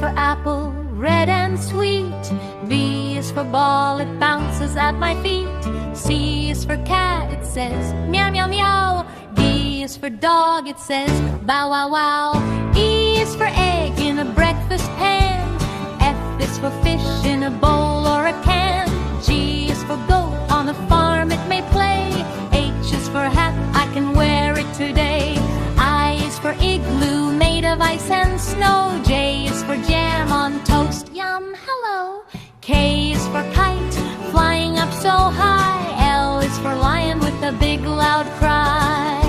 for apple, red and sweet. B is for ball, it bounces at my feet. C is for cat, it says meow meow meow. D is for dog, it says bow wow wow. E is for egg in a breakfast pan. F is for fish in a bowl or a can. G is for goat, on a farm it may play. H is for hat, I can wear it today. I is for igloo, made of ice and snow. J is for jam on toast, yum, hello. K is for kite, flying up so high. L is for lion with a big loud cry.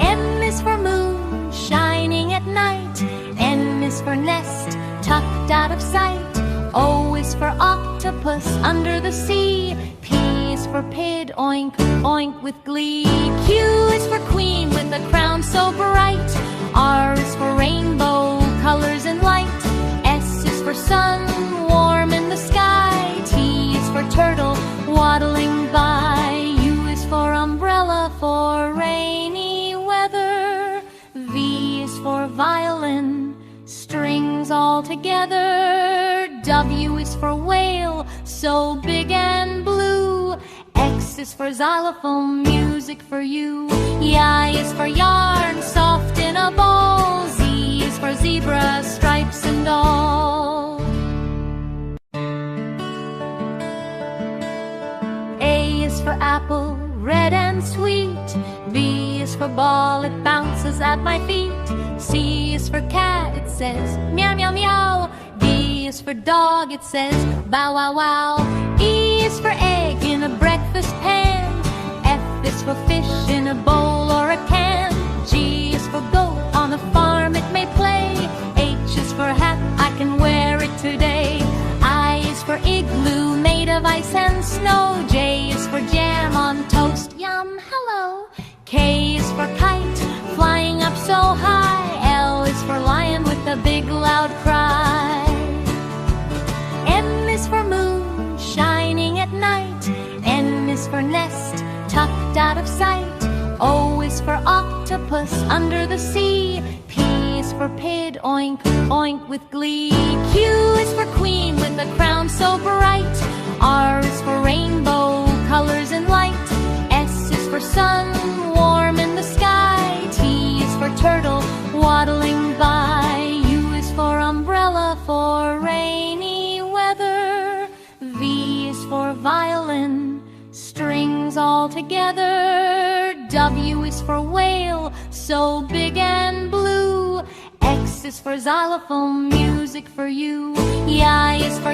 M is for moon, shining at night. N is for nest, tucked out of sight. O is for octopus under the sea. P is for pid, oink, oink with glee. Q is for queen with a crown so bright. R is for rainbow, colors and light. S is for sun, warm in the sky. T is for turtle, waddling by. U is for umbrella, for rainy weather. V is for violin, strings all together. W is for whale, so big and blue. X is for xylophone, music for you. Y is for yarn, soft in a ball. Z is for zebra, stripes and all. A is for apple, red and sweet. B is for ball, it bounces at my feet. C is for cat, it says meow meow meow. D is for dog, it says bow wow wow. E is for egg in a breakfast pan. F is for fish in a bowl or a can. G is for goat, on a farm it may play. H is for hat, I can wear it today. I is for igloo, made of ice and snow. J is for jam on toast, yum, hello. K is for kite, flying up so high. L is for lion with a big loud cry. M is for moon, shining at night. N is for nest, tucked out of sight. O is for octopus under the sea. P is for pid, oink, oink with glee. Q is for queen with a crown so bright. R is for rainbow, colors and light. S is for sun, warm in the sky. T is for turtle, waddling by. U is for umbrella, for rainy weather. V is for violin, strings all together. W is for whale, so big and blue. X is for xylophone, music for you. Y is for